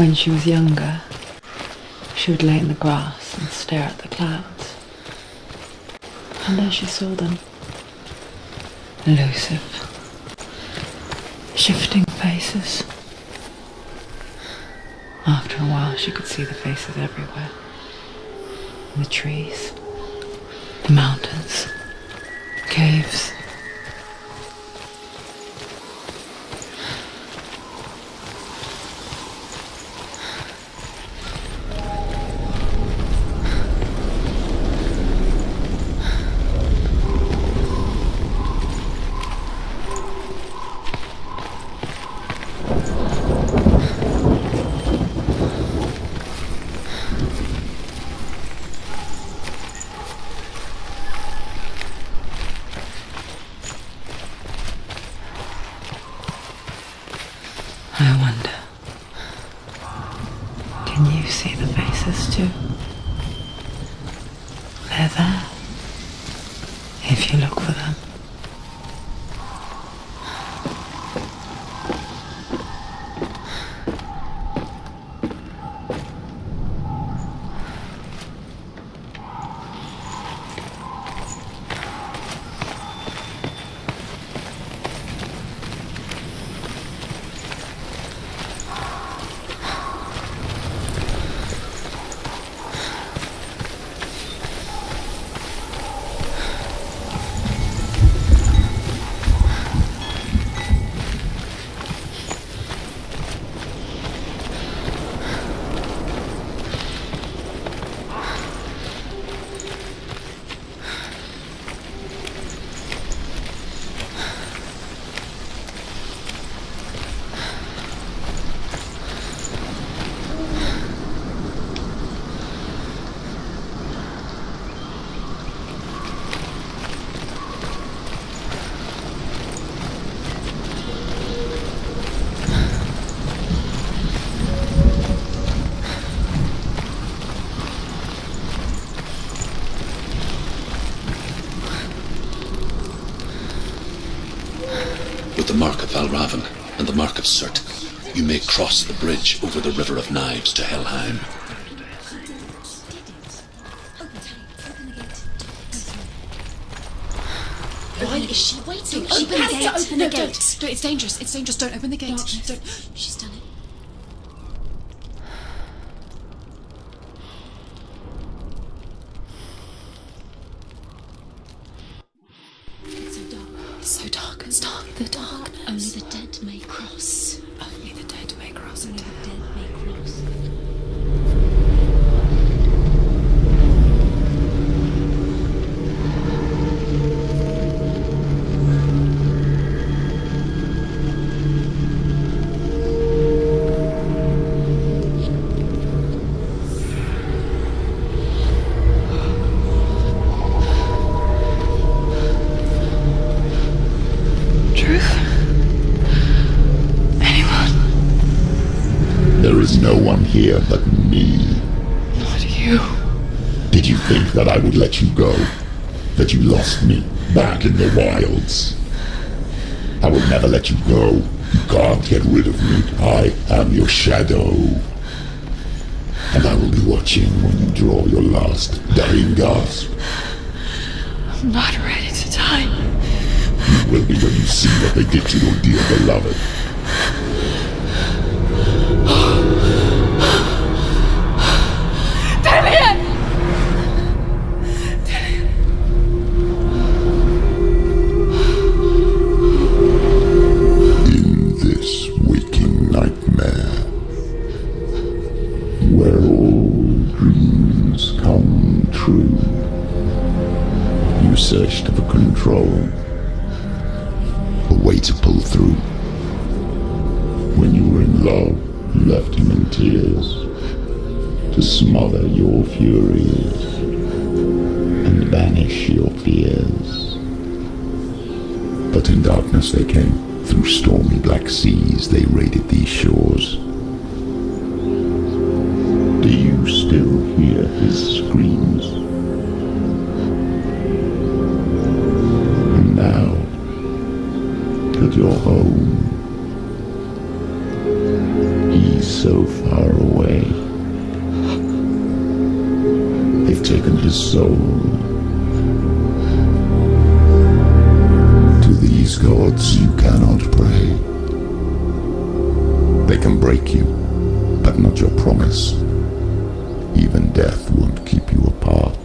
When she was younger, she would lay in the grass and stare at the clouds. And there she saw them. Elusive, shifting faces. After a while, she could see the faces everywhere. In the trees, the mountains, caves. I wonder, can you see the faces too? They're there, if you look for them. With the mark of Valravn and the mark of Surt, you may cross the bridge over the River of Knives to Helheim. Why is she waiting? Open the gate. Open the gate. Don't. It's dangerous. It's dangerous. Don't open the gate. No, Don't. she's done it. It's so dark. It's so dark. It's dark. The darkness. Only the dead may cross. Only the dead may cross Only into the hell. dead may cross. Truth? Anyone? There is no one here but me. Not you. Did you think that I would let you go? That you lost me back in the wilds? I will never let you go. You can't get rid of me. I am your shadow. And I will be watching when you draw your last dying gasp. I'm not ready to die. You will be when you see what they did to your dear beloved. In this waking nightmare, where all dreams come true, you searched for control, a way to pull through. When you were in love, you left him in tears, to smother your furies and banish your fears. But in darkness they came, through stormy black seas they raided these shores. Do you still hear his screams? And now that you're home, he's so far They've taken his soul. To these gods you cannot pray. They can break you, but not your promise. Even death won't keep you apart.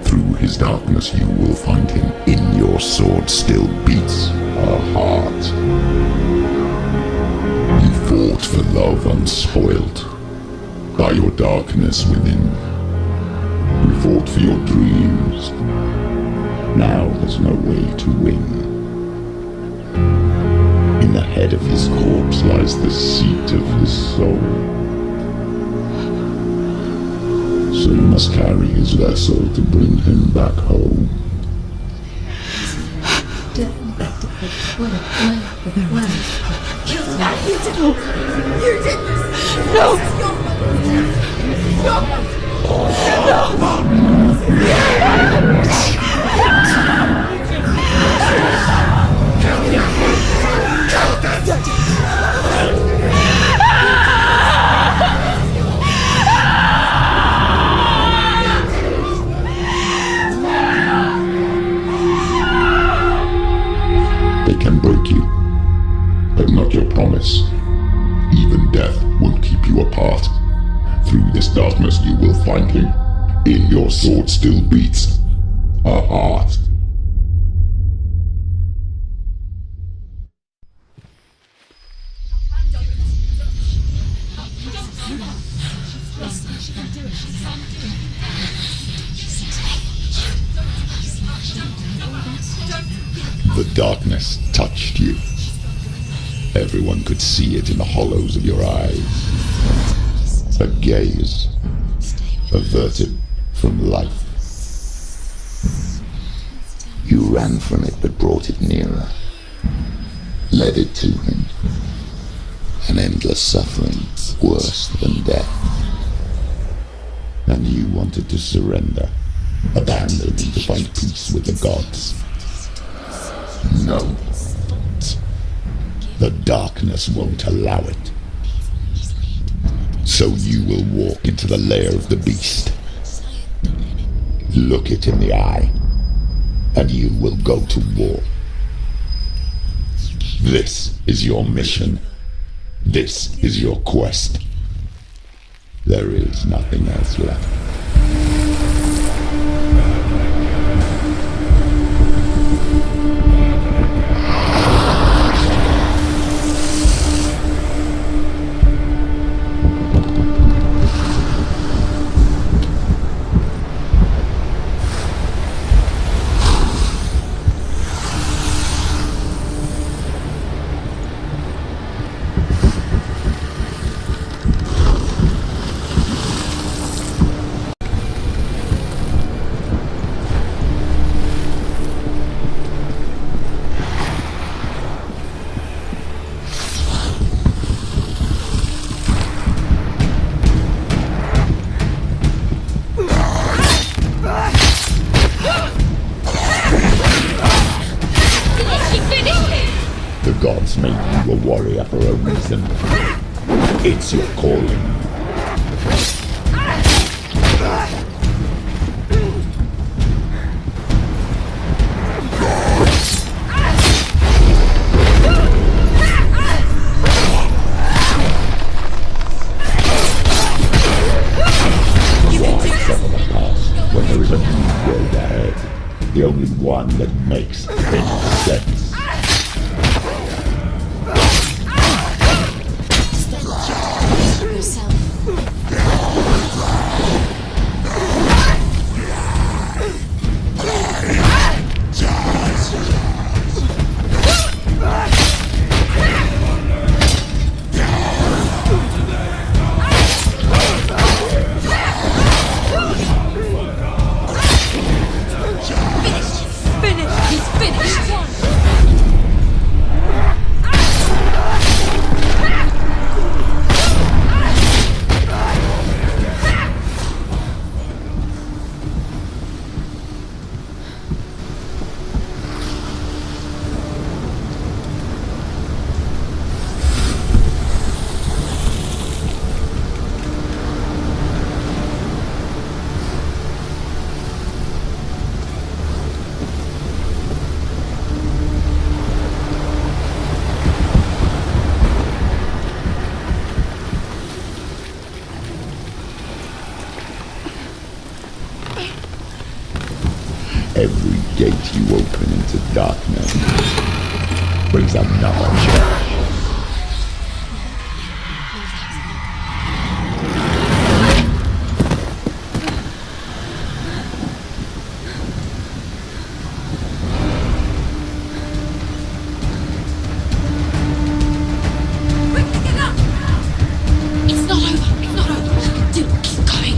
Through his darkness you will find him. In your sword still beats a heart. You fought for love unspoilt by your darkness within. You fought for your dreams. Now there's no way to win. In the head of his corpse lies the seat of his soul. So you must carry his vessel to bring him back home. They can break you, but not your promise. Even death won't keep you apart. Through this darkness you will find him. In your sword still beats a heart. The darkness touched you. Everyone could see it in the hollows of your eyes. A gaze averted from life. You ran from it but brought it nearer. Led it to him. An endless suffering worse than death. And you wanted to surrender, abandon to find peace with the gods. No. The darkness won't allow it. So you will walk into the lair of the beast. Look it in the eye, and you will go to war. This is your mission. This is your quest. There is nothing else left. The gods made you a warrior for a reason. It's your calling. Why suffer the past when there is a new road ahead? The only one that makes any sense. He's finished. Every gate you open into darkness brings another challenge. It's not over. It's not over. Do keep going.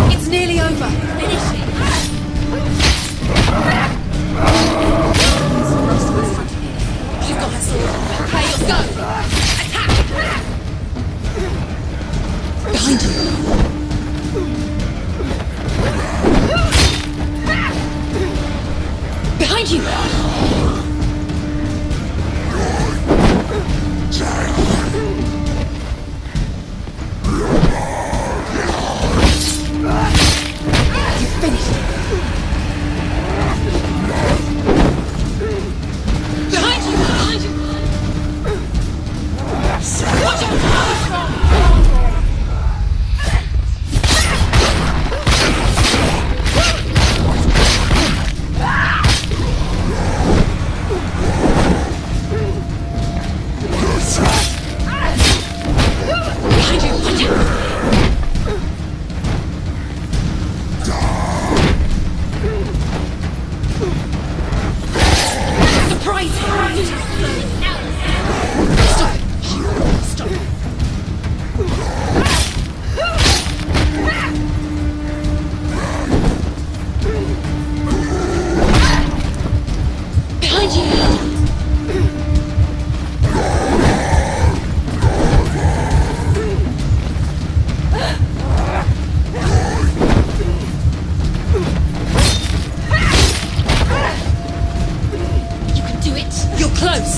It's nearly over. Finish it. You've got her sword. Okay, let's go. Attack! Behind you. Behind you. You finished it. Behind you. Behind you. Watch out! Behind you. Watch out! Surprise him! Stop! Stop! Behind you! You can do it! You're close!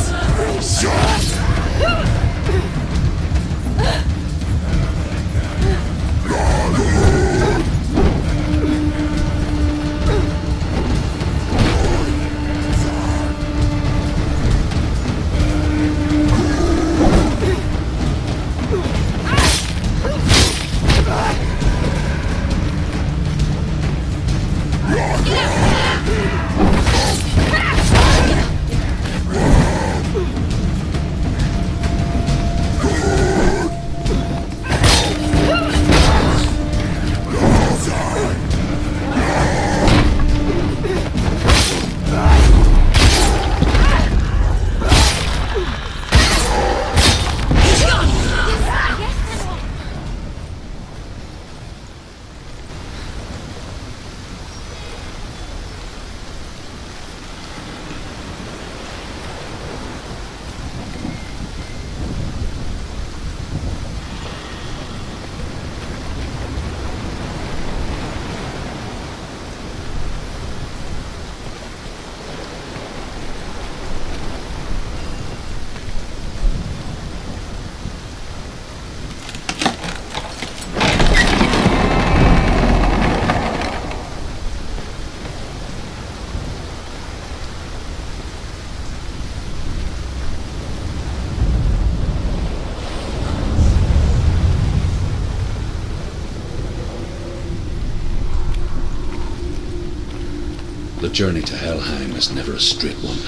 The journey to Helheim is never a straight one.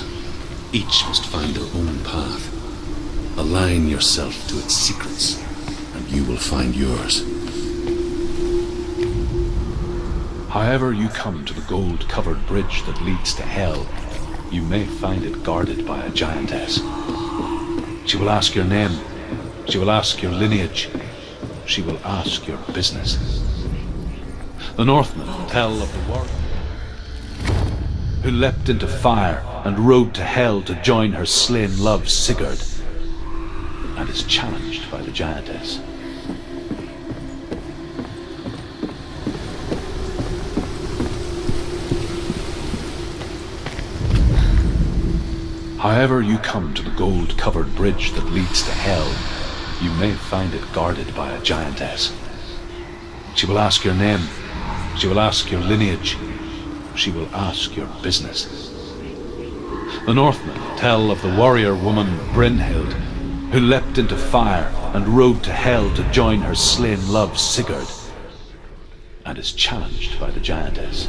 Each must find their own path. Align yourself to its secrets, and you will find yours. However you come to the gold-covered bridge that leads to Hell, you may find it guarded by a giantess. She will ask your name. She will ask your lineage. she will ask your business. The Northmen tell of the warrior who leapt into fire and rode to hell to join her slain love Sigurd, and is challenged by the giantess. However you come to the gold-covered bridge that leads to hell, you may find it guarded by a giantess. She will ask your name, she will ask your lineage, she will ask your business. The Northmen tell of the warrior woman Brynhild, who leapt into fire and rode to hell to join her slain love Sigurd, and is challenged by the giantess.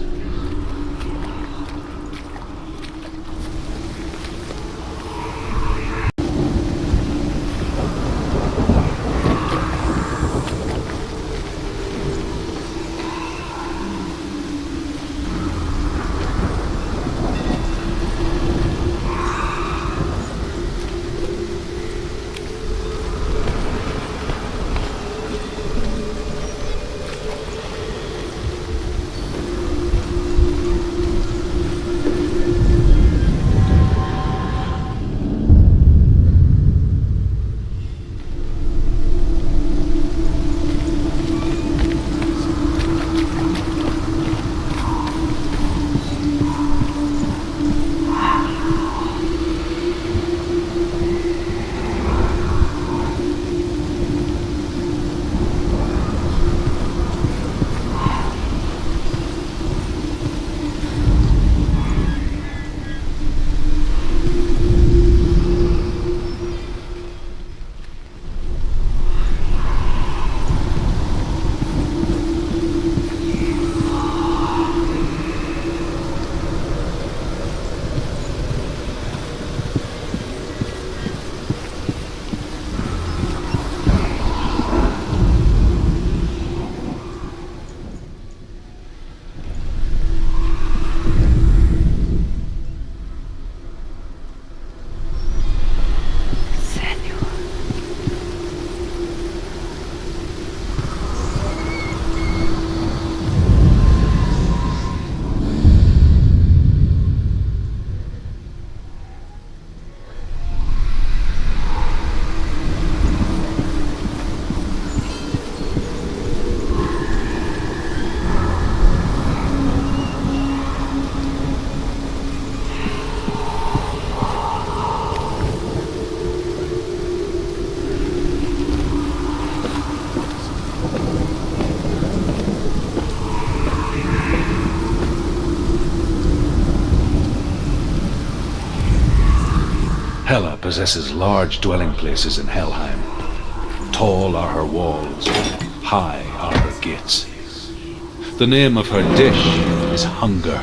Hela possesses large dwelling places in Helheim. Tall are her walls, high are her gates. The name of her dish is hunger.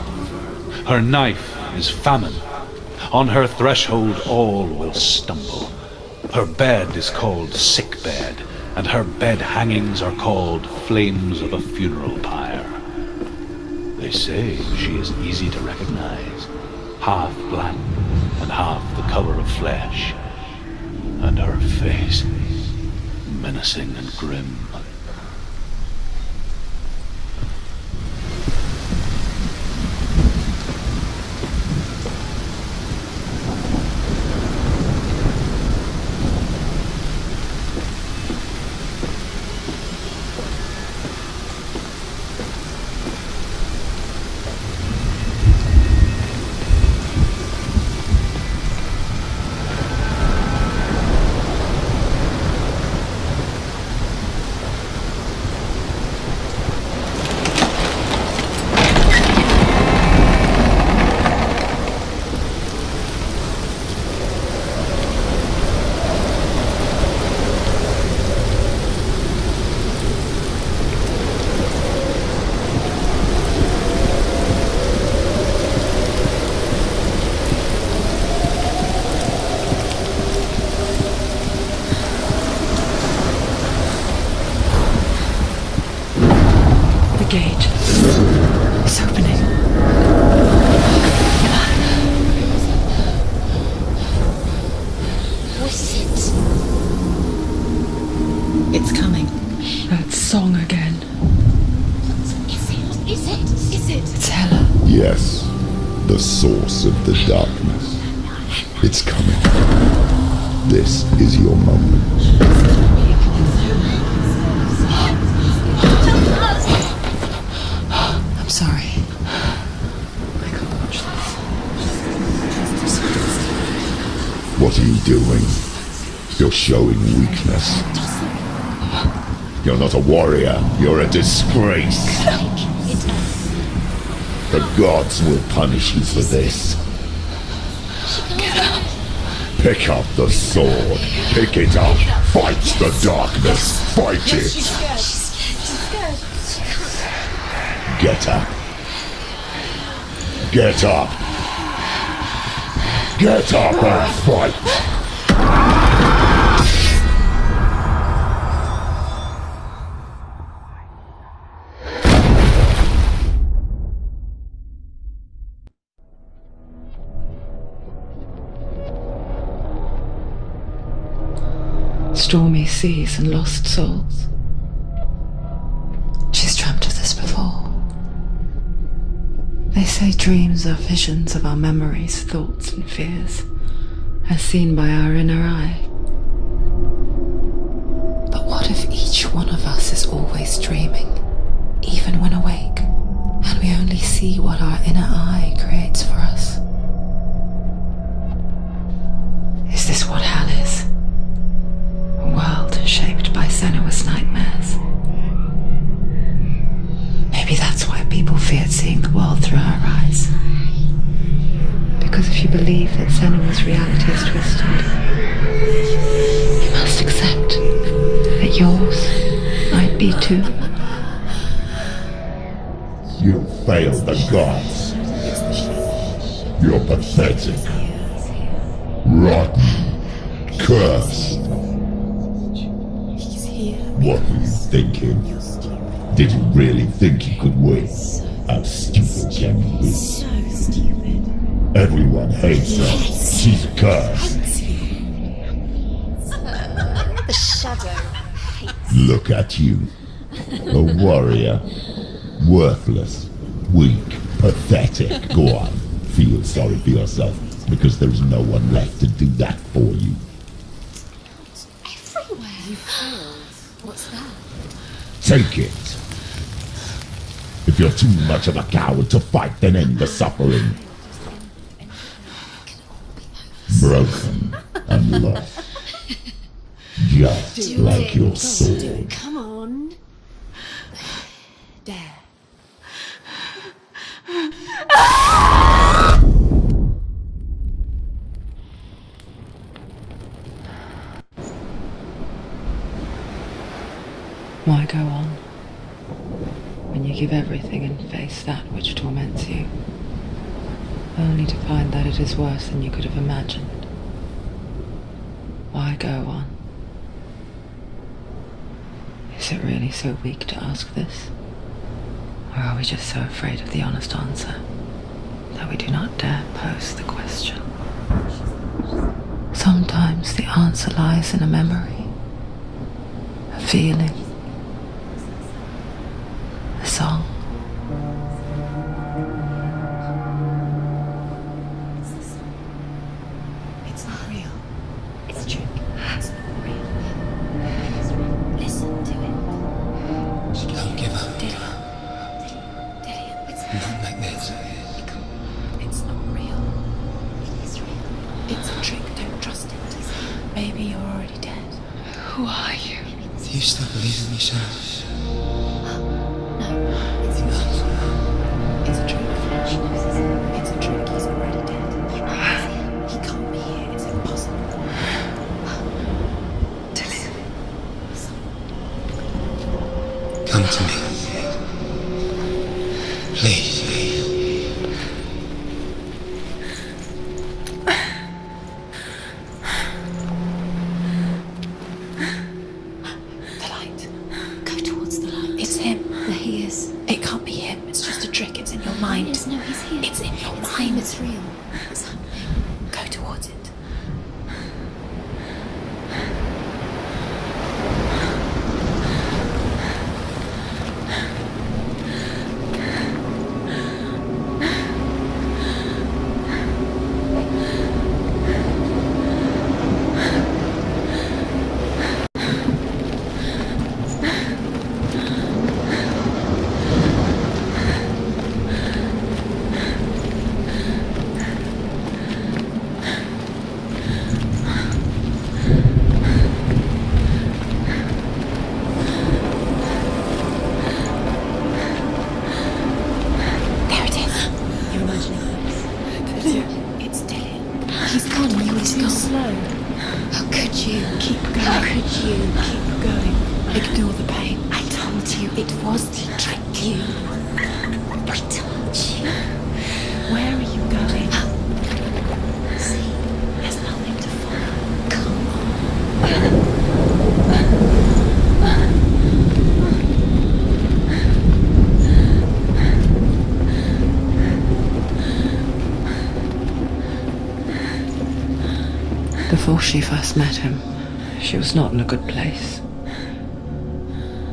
Her knife is famine. On her threshold all will stumble. Her bed is called sick bed, and her bed hangings are called flames of a funeral pyre. They say she is easy to recognize, half black and half the color of flesh, and her face menacing and grim. gate. It's opening. What's it? It's coming. That song again. Is it? It's Hela. Yes, the source of the darkness. It's coming. This is your moment. I'm sorry. I can't watch this. What are you doing? You're showing weakness. You're not a warrior. You're a disgrace. The gods will punish you for this. Get up. Pick up the sword. Pick it up. Fight the darkness. Fight it. She's scared. Get up. Get up. Get up and fight. Stormy seas and lost souls. She's dreamt of this before. They say dreams are visions of our memories, thoughts and fears, as seen by our inner eye. But what if each one of us is always dreaming, even when awake, and we only see what our inner eye creates for us? Is this what hell is? A world shaped by Senua's nightmares. Maybe that's why people feared seeing the world through her eyes. Because if you believe that Senua's reality is twisted, you must accept that yours might be too. You failed the gods. You're pathetic. Rotten. Cursed. What were you thinking? Did you really think you could win? How stupid can you be? So stupid. Everyone hates her. She's cursed. The shadow hates. Look at you. A warrior. Worthless. Weak. Pathetic. Go on. Feel sorry for yourself, because there's no one left to do that for you. Everywhere. You failed. What's that? Take it. If you're too much of a coward to fight, then end the suffering. Broken and lost. Just like your sword. Come on. Dare. Why go on when you give everything and face that which torments you, only to find that it is worse than you could have imagined? Why go on? Is it really so weak to ask this? Or are we just so afraid of the honest answer that we do not dare pose the question? Sometimes the answer lies in a memory, a feeling, a song. It's not real. It's a trick. It's not real. It is real. Listen to it. Don't give up. Daddy, it's Not like this. It's not real. It is real. It's a trick. Don't trust it. Maybe you're already dead. Who are you? Do you still believe in yourself? No, it's not. It's a trick. She knows it's a trick. He's already dead. He can't be here. It's impossible. Come to me. Please. The light. Go towards the light. It's him. There he is. It can't be him. It's just a trick. It's in your mind. No, he's here. It's in your mind. It's real. What's happening? Go towards it. you. Keep going. Ignore the pain. I told you it was to trick you. I told you. Where are you going? See, there's nothing to follow. Come Before she first met him, she was not in a good place.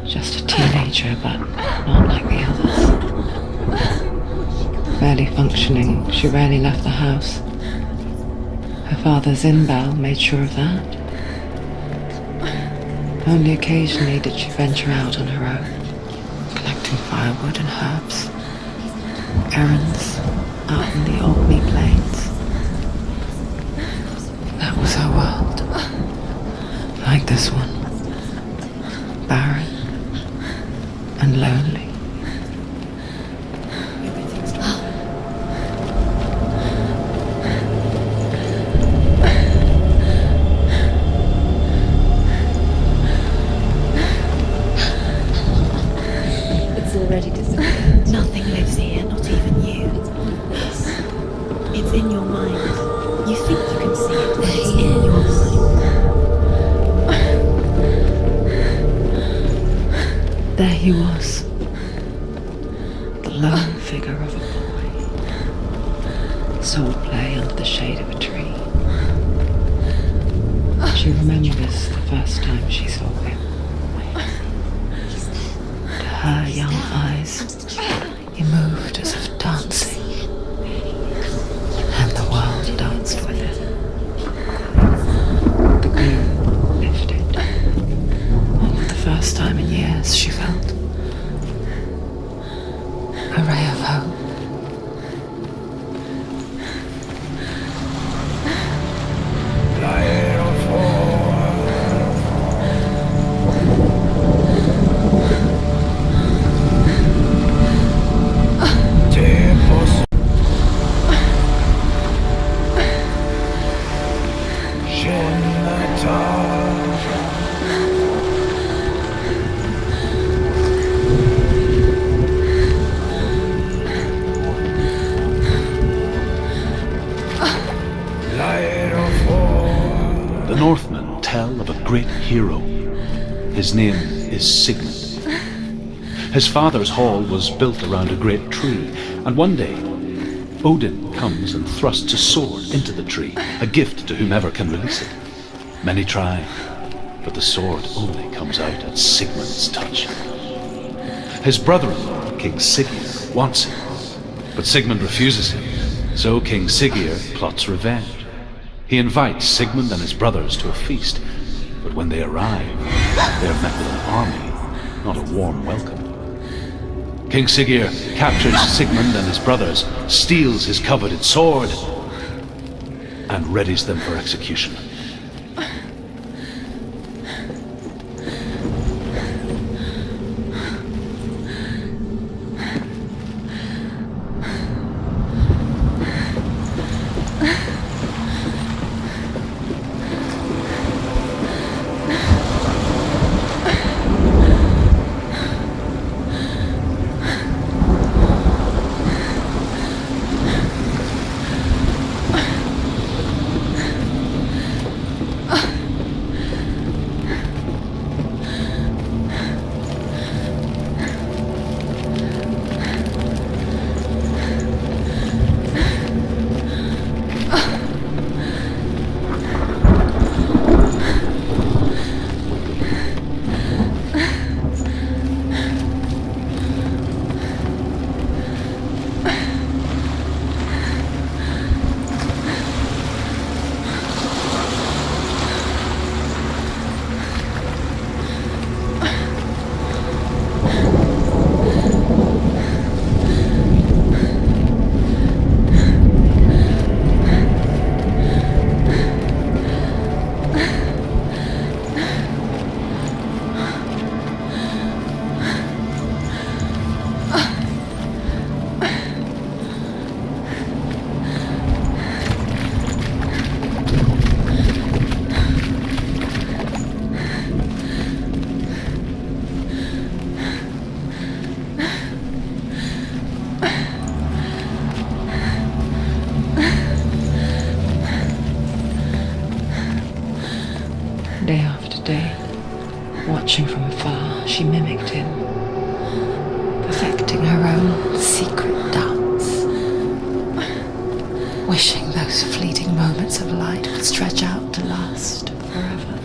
Just a teenager, but not like the others. Barely functioning, she rarely left the house. Her father's in-bell made sure of that. Only occasionally did she venture out on her own, collecting firewood and herbs. Errands out in the Orkney Plains. That was her world. Like this one. Barren and lonely. Everything's wrong. It's already disappeared. Nothing lives here, not even you. It's in your mind. You think you can see it, but it's in your mind. There he was. The lone figure of a boy. Swordplay under the shade of a tree. She remembers the first time she saw him. To her young eyes, he moved as if dancing. And the world danced with him. The gloom lifted. All for the first time in years, she felt a ray of hope. The Northmen tell of a great hero. His name is Sigmund. His father's hall was built around a great tree, and one day Odin comes and thrusts a sword into the tree, a gift to whomever can release it. Many try, but the sword only comes out at Sigmund's touch. His brother-in-law, King Siggeir, wants it, but Sigmund refuses him, so King Siggeir plots revenge. He invites Sigmund and his brothers to a feast, but when they arrive, they are met with an army, not a warm welcome. King Siggeir captures Sigmund and his brothers, steals his coveted sword, and readies them for execution. Watching from afar, she mimicked him, perfecting her own secret dance, wishing those fleeting moments of light would stretch out to last forever.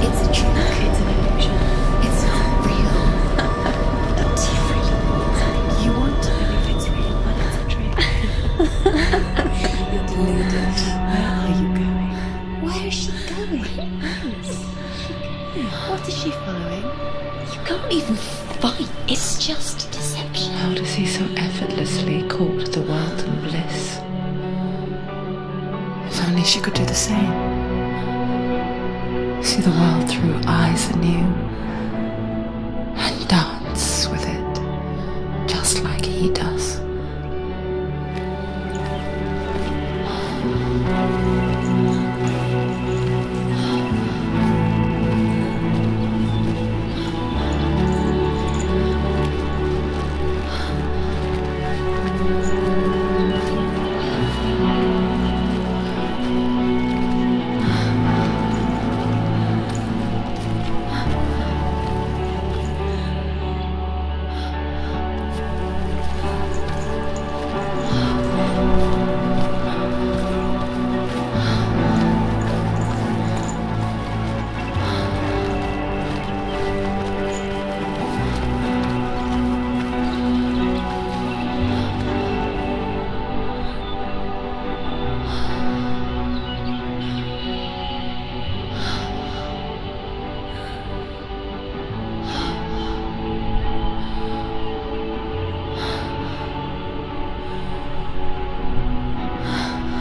It's a trick. It's an illusion. It's not real. Not even. You want to believe it's real, but it's a trick. You're deluded. Where are you going? Where is she going? What is she following? You can't even fight. It's just deception. How does he so effortlessly court the world and bliss? If only she could do the same. See the world through eyes anew and dance with it, just like he does.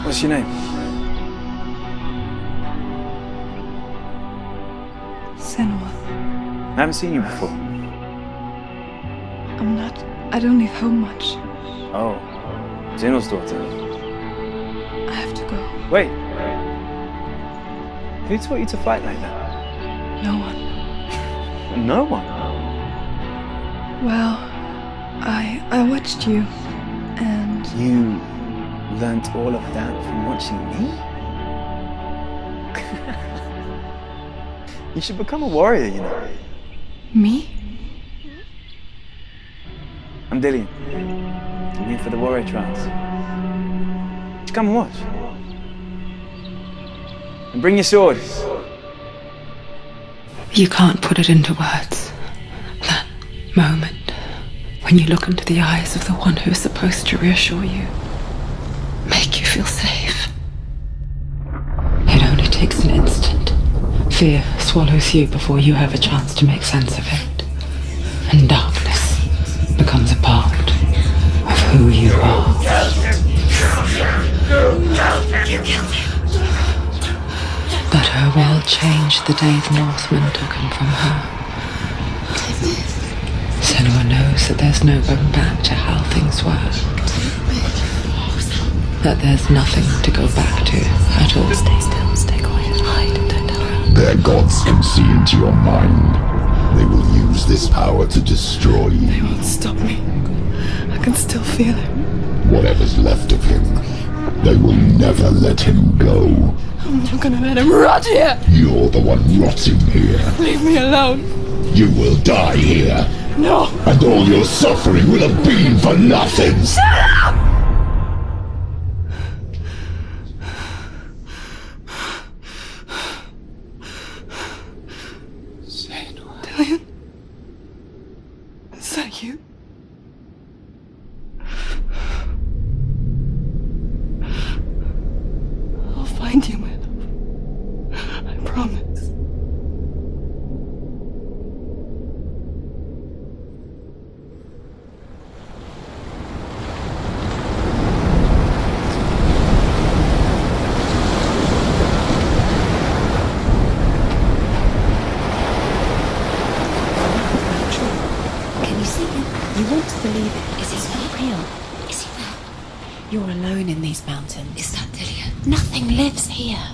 What's your name? Senua. I haven't seen you before. I don't leave home much. Oh, Zeno's daughter. I have to go. Wait. Who taught you to fight like that? No one. No one? Well, I watched you, and You learnt all of that from watching me? You should become a warrior, you know. me? I'm Dillian. I'm here for the warrior trials. Just come and watch. And bring your sword. You can't put it into words. That moment when you look into the eyes of the one who is supposed to reassure you, make you feel safe. It only takes an instant. Fear swallows you before you have a chance to make sense of it. And darkness becomes a part of who you are. But her world changed the day the Northmen took him from her. Senua knows that there's no going back to how things were. That there's nothing to go back to at all. Stay still, stay quiet, hide, don't tell her. Their gods can see into your mind. They will use this power to destroy you. They won't stop me. I can still feel him. Whatever's left of him, they will never let him go. I'm not gonna let him rot here. You're the one rotting here. Leave me alone. You will die here. No. And all your suffering will have been for nothing. Shut up! Dillian? Is that you? I'll find you, my love. I promise. Can you see him? You want to believe it. Is he It's there? not real. Is he there? You're alone in these mountains. Is that Dillian? Nothing lives here.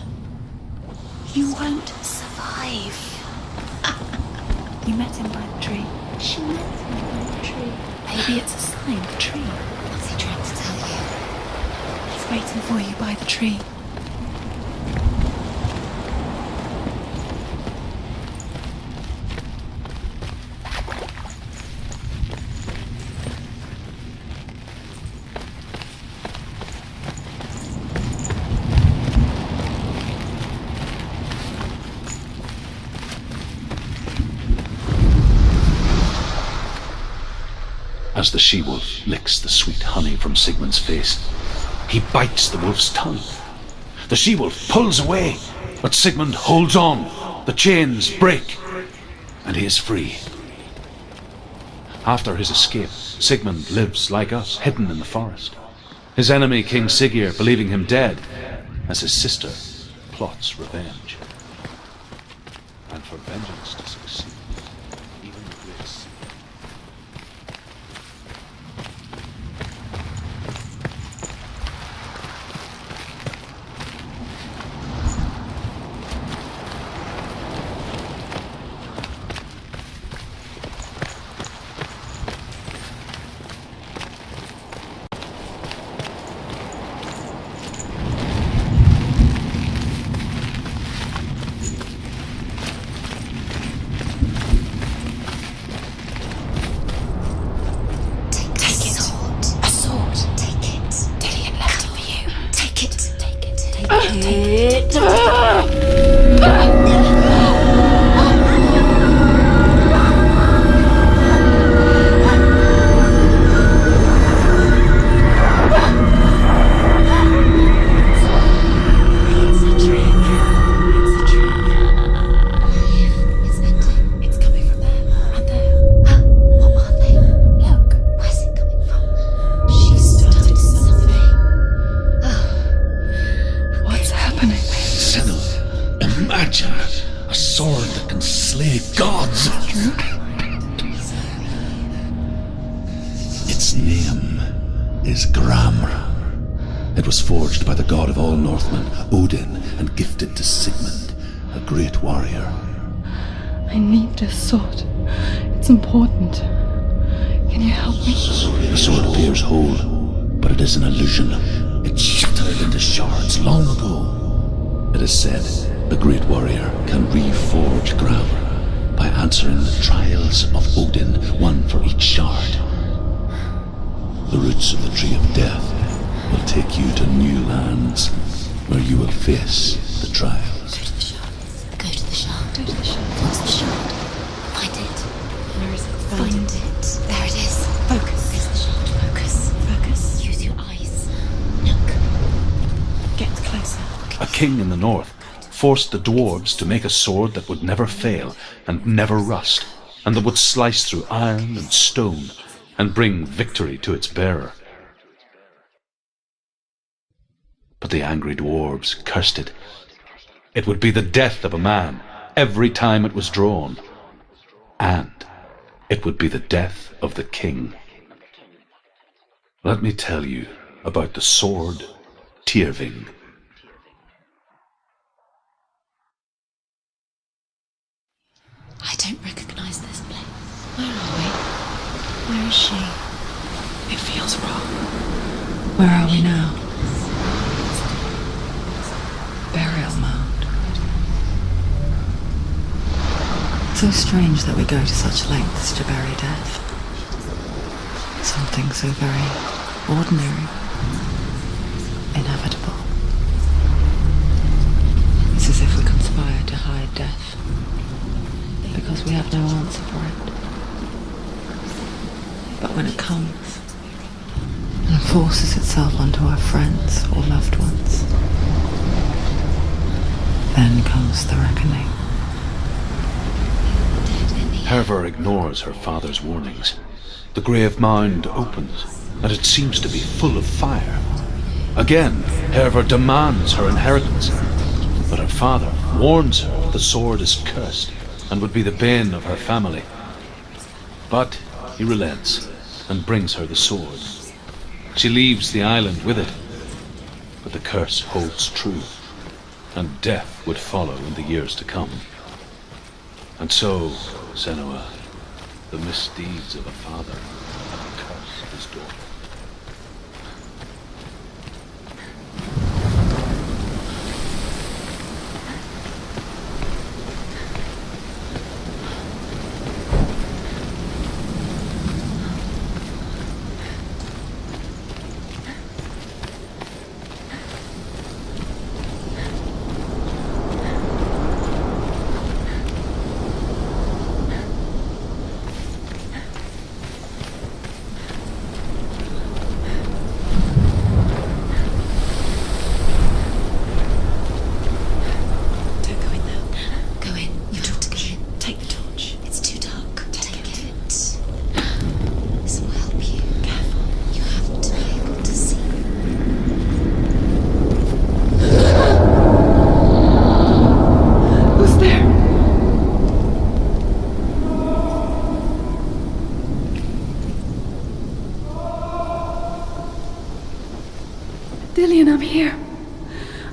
You won't. Survive. You met him by the tree. She met him by the tree. Maybe it's a sign, the tree. What's he trying to tell you? He's He's waiting for you by the tree. As the she-wolf licks the sweet honey from Sigmund's face, he bites the wolf's tongue. The she-wolf pulls away, but Sigmund holds on. The chains break, and he is free. After his escape, Sigmund lives like us, hidden in the forest. His enemy, King Siggeir, believing him dead, as his sister plots revenge. And for vengeance to succeed, even the great forged by the god of all Northmen, Odin, and gifted to Sigmund, a great warrior. I need this sword. It's important. Can you help me? The sword appears whole, but it is an illusion. It shattered into shards long ago. It is said the great warrior can reforge Gram by answering the trials of Odin, one for each shard. The roots of the Tree of Death will take you to new lands where you will face the trials. Go to the shard. Go to the shard. What's the shard? Find it. Where is it? Find it. There it is. Focus. Where's the shard? Focus. Focus. Use your eyes. Look. Get closer. A king in the north forced the dwarves to make a sword that would never fail and never rust, and that would slice through iron and stone and bring victory to its bearer. But the angry dwarves cursed it. It would be the death of a man every time it was drawn. And it would be the death of the king. Let me tell you about the sword Tyrving. I don't recognize this place. Where are we? Where is she? It feels wrong. Where are we now? Burial mound. So strange that we go to such lengths to bury death. Something so very ordinary, inevitable. It's as if we conspire to hide death, because we have no answer for it. But when it comes, and forces itself onto our friends or loved ones, then comes the reckoning. Hervor ignores her father's warnings. The grave mound opens, and it seems to be full of fire. Again, Hervor demands her inheritance, but her father warns her that the sword is cursed and would be the bane of her family. But he relents and brings her the sword. She leaves the island with it, but the curse holds true, and death would follow in the years to come. And so, Senua, the misdeeds of a father have cursed his daughter.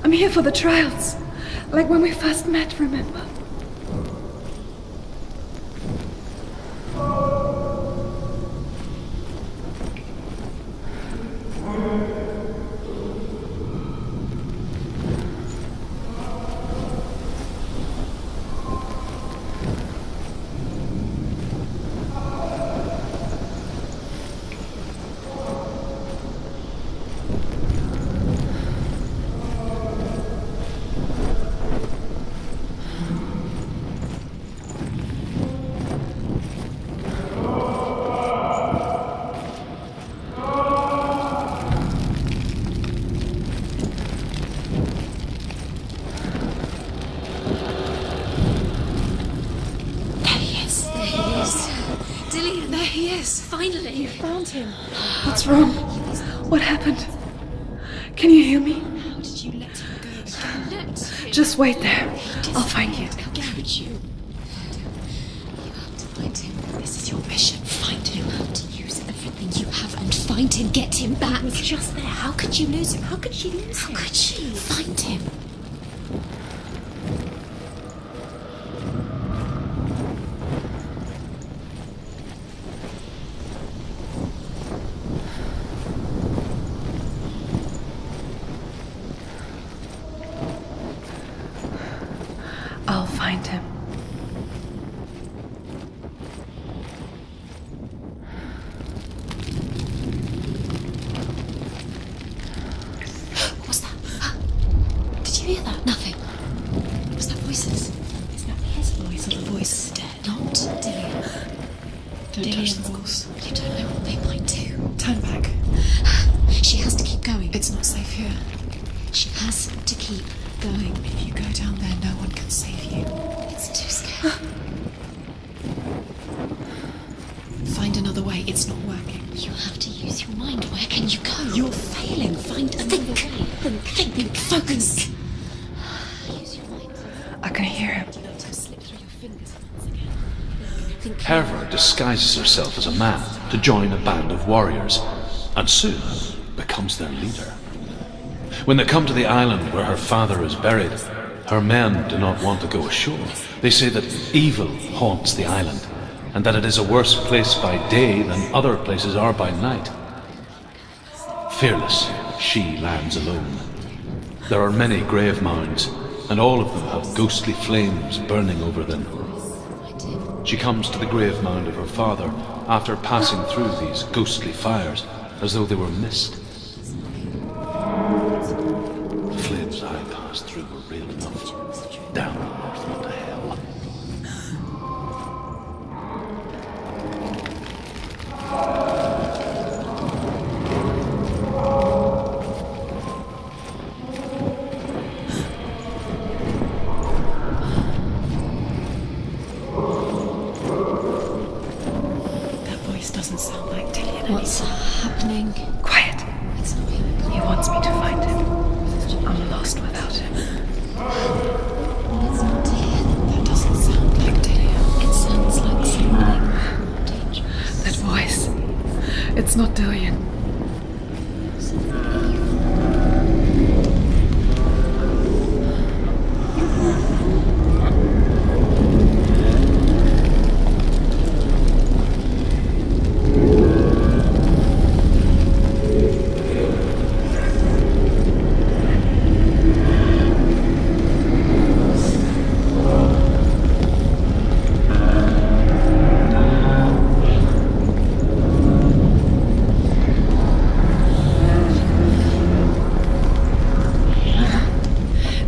I'm here for the trials. Like when we first met, remember? Finally! You found him. What's wrong? What happened? Can you hear me? How did you let him go again? Let him. Just wait there. I'll find you. How could you? You have to find him. This is your mission. Find him. You have to use everything you have and find him. Get him back. He was just there. How could you lose him? How could she lose him? How could she? Find him. I'll find him. What was that? Did you hear that? Nothing. Was that voices? Is that his voice or the voice dead? Not Dillian. Don't touch the walls. You don't know what they might do. Turn back. She has to keep going. It's not safe here. She has to keep going. If you go down there, no one can save you. It's too scary. Find another way. It's not working. You have to use your mind. Where can you go? You're failing. Find another way. Think. Focus. Use your mind. I can hear him. Let her slip through your fingers once again. Think. Herva disguises herself as a man to join a band of warriors, and soon becomes their leader. When they come to the island where her father is buried, her men do not want to go ashore. They say that evil haunts the island, and that it is a worse place by day than other places are by night. Fearless, she lands alone. There are many grave mounds, and all of them have ghostly flames burning over them. She comes to the grave mound of her father after passing through these ghostly fires as though they were mist. The flames I passed through were real enough. Down north into hell. That voice doesn't sound like Dillian. What's happening? Quiet. It's not even. He wants me to find him. I'm lost without him. It's not Dillian. That doesn't sound like Dillian. It sounds like something dangerous. That voice. It's not Dillian.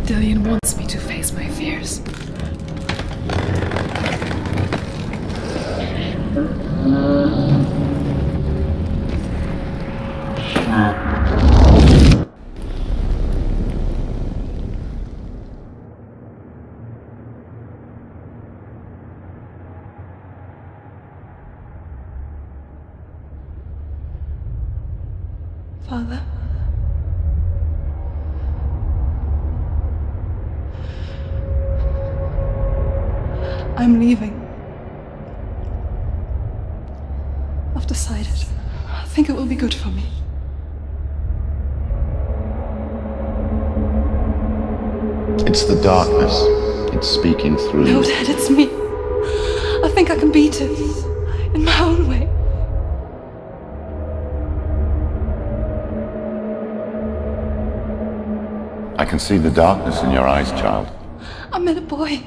Dillian wants me to face my fears. Father? I'm leaving. I've decided. I think it will be good for me. It's the darkness. It's speaking through No, you. Dad, it's me. I think I can beat it. In my own way. I can see the darkness in your eyes, child. I met a boy.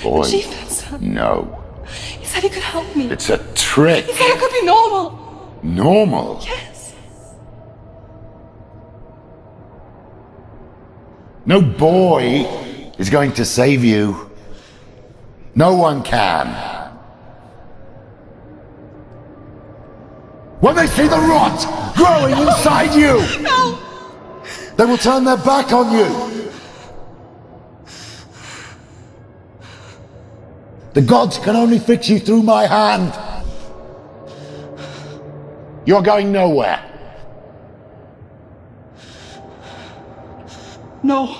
Boy. The chief had son. No. He said he could help me. It's a trick. He said I could be normal. Normal. Yes. No boy is going to save you. No one can. When they see the rot growing inside you, No. they will turn their back on you. The gods can only fix you through my hand. You're going nowhere. No.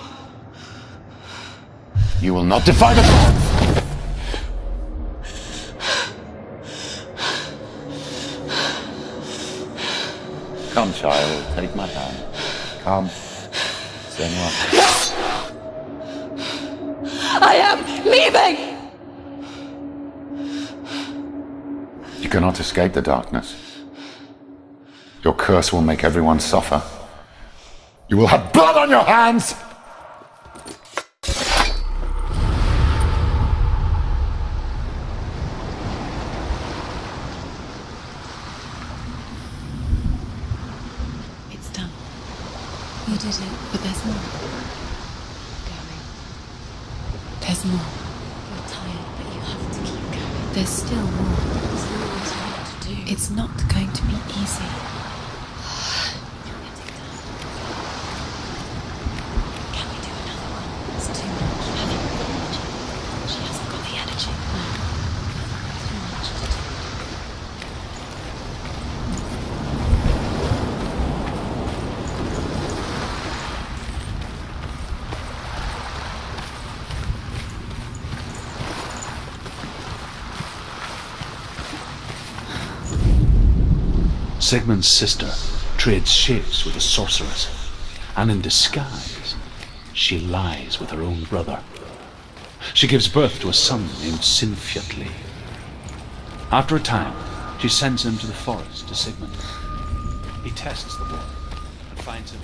You will not defy the gods. Come, child, take my hand. Come. Senua. I am leaving. You cannot escape the darkness. Your curse will make everyone suffer. You will have blood on your hands! It's done. You did it, but there's more. Going. There's more. You're tired, but you have to keep going. There's still more. There's always more to do. It's not going to be easy. You're getting tired. Can we do another one? It's too much. Have you got the energy? She hasn't got the energy. No. Too much to do. Sigmund's sister trades shapes with a sorceress, and in disguise, she lies with her own brother. She gives birth to a son named Sinfjotli. After a time, she sends him to the forest to Sigmund. He tests the boy and finds him